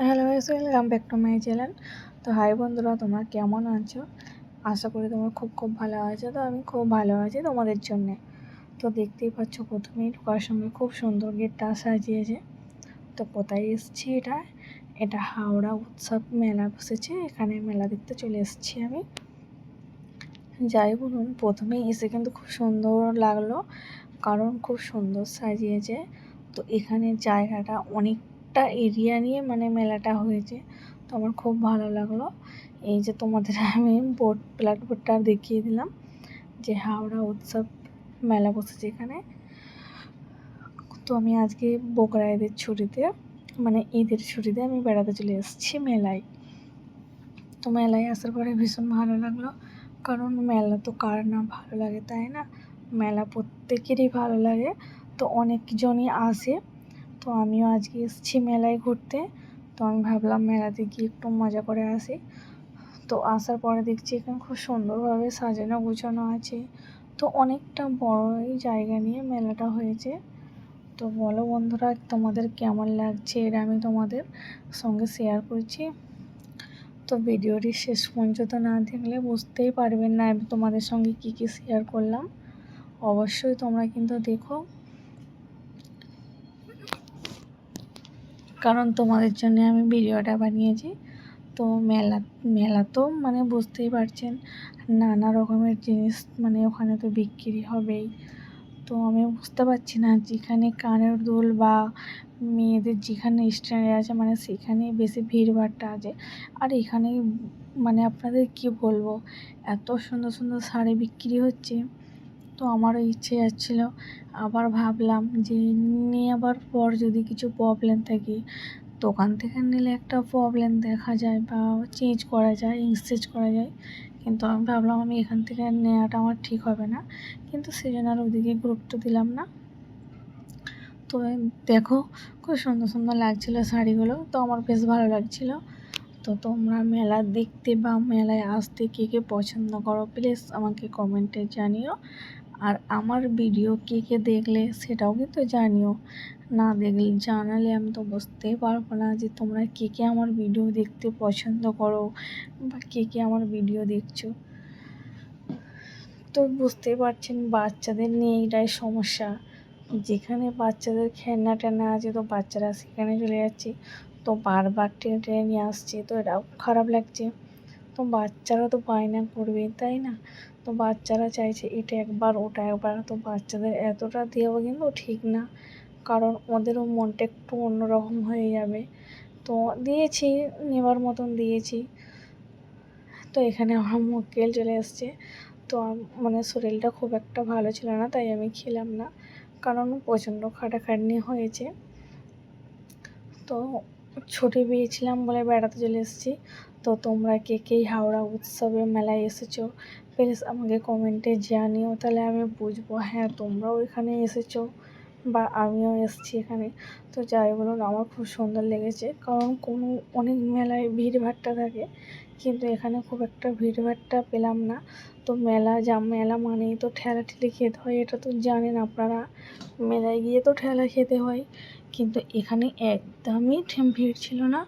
Hello guys, welcome back to my channel. তো high বন্ধুরা, তোমরা কেমন আছো? আশা করি তোমরা খুব ভালো আছো। তো আমি খুব ভালো আছি তোমাদের জন্যে। তো দেখতেই পাচ্ছ, প্রথমেই ঢোকার সঙ্গে খুব সুন্দর গেটটা সাজিয়েছে। তো কোথায় এসেছি? এটা হাওড়া উৎসব মেলা বসেছে, এখানে মেলা দেখতে চলে এসেছি আমি। যাই বলুন, প্রথমেই এসে কিন্তু খুব সুন্দর লাগলো, কারণ খুব সুন্দর সাজিয়েছে। তো এখানে জায়গাটা অনেকটা এরিয়া নিয়ে মেলাটা হয়েছে। তো আমার খুব ভালো লাগলো। এই যে তোমাদের আমি প্ল্যাটবোর্ডটা দেখিয়ে দিলাম যে হাওড়া উৎসব মেলা বসেছে এখানে। তো আমি আজকে বকরা ঈদের ছুটিতে ঈদের ছুটিতে আমি বেড়াতে চলে এসেছি মেলায়। তো মেলায় আসার পরে ভীষণ ভালো লাগলো, কারণ মেলা তো কার না ভালো লাগে, তাই না? মেলা প্রত্যেকেরই ভালো লাগে। তো অনেকজনই আসে। তো আমিও আজকে এসেছি মেলায় ঘুরতে। তো আমি ভাবলাম মেলাতে গিয়ে একটু মজা করে আসি। তো আসার পরে দেখছি এখানে খুব সুন্দরভাবে সাজানো গোছানো আছে। তো অনেকটা বড়ই জায়গা নিয়ে মেলাটা হয়েছে। তো বলো বন্ধুরা, তোমাদের কেমন লাগছে? এটা আমি তোমাদের সঙ্গে শেয়ার করছি। তো ভিডিওটি শেষ পর্যন্ত না দেখলে বুঝতেই পারবেন না আমি তোমাদের সঙ্গে কী শেয়ার করলাম। অবশ্যই তোমরা কিন্তু দেখো, কারণ তোমাদের জন্য আমি ভিডিওটা বানিয়েছি। তো মেলা তো বুঝতেই পারছেন, নানা রকমের জিনিস ওখানে তো বিক্রি হবেই। তো আমি বুঝতে পারছি না, যেখানে কানের দুল বা মেয়েদের যেখানে স্ট্যান্ডে আছে সেখানেই বেশি ভিড়ভাড়টা আছে। আর এখানে আপনাদের কি বলবো, এত সুন্দর সুন্দর শাড়ি বিক্রি হচ্ছে। তো আমারও ইচ্ছে যাচ্ছিল, আবার ভাবলাম যে নেওয়ার পর যদি কিছু প্রবলেম থাকে, দোকান থেকে নিলে একটা প্রবলেম দেখা যায় বা চেঞ্জ করা যায়, এক্সচেঞ্জ করা যায়। কিন্তু আমি ভাবলাম আমি এখান থেকে নেওয়াটা আমার ঠিক হবে না, কিন্তু সেজন্য আর ওদিকে গুরুত্ব দিলাম না। তো দেখো, খুব সুন্দর সুন্দর লাগছিলো শাড়িগুলো, তো আমার বেশ ভালো লাগছিলো। তো তোমরা মেলা দেখতে বা মেলায় আসতে কে পছন্দ করো, প্লিজ আমাকে কমেন্টে জানিও। আর আমার ভিডিও কে দেখলে সেটাও কিন্তু জানিও। না দেখলে জানালে আমি তো বুঝতেই পারবো না যে তোমরা কে আমার ভিডিও দেখতে পছন্দ করো বা কে আমার ভিডিও দেখছো। তো বুঝতেই পারছেন, বাচ্চাদের নিয়ে এটাই সমস্যা। যেখানে বাচ্চাদের খেলনা টেলনা আছে, তো বাচ্চারা সেখানে চলে যাচ্ছে। তো বারবার টেনে টেনে নিয়ে আসছে, তো এটাও খারাপ লাগছে। তো বাচ্চারা তো বায়না করবে, তাই না? তো বাচ্চারা চাইছে এটা একবার ওটা একবার। তো বাচ্চাদের এতটা দেওয়া কিন্তু ঠিক না, কারণ ওদেরও মনটা একটু অন্যরকম হয়ে যাবে। তো দিয়েছি, নেওয়ার মতন দিয়েছি। তো এখানে আমার মক্কেল চলে এসছে। তো শরীরটা খুব একটা ভালো ছিল না, তাই আমি খেলাম না, কারণ প্রচণ্ড খাটাখাটনি হয়েছে। তো ছুটি পেয়েছিলাম বলে বেড়াতে চলে এসেছি। তো তোমরা কে হাওড়া উৎসবে মেলায় এসেছো, প্লিজ আমাকে কমেন্টে জানিও, তাহলে আমি বুঝবো হ্যাঁ তোমরাও এখানে এসেছো বা আমিও এসেছি এখানে। তো যাই বলুন, আমার খুব সুন্দর লেগেছে, কারণ অনেক মেলায় ভিড়ভাট্টা থাকে, কিন্তু এখানে খুব একটা ভিড়ভাট্টা পেলাম না। তো মেলা মানেই তো ঠেলাঠেলি খেতে হয়, এটা তো জানেন আপনারা। মেলায় গিয়ে তো ঠেলা খেতে হয়, কিন্তু এখানে একদমই ভিড় ছিল না।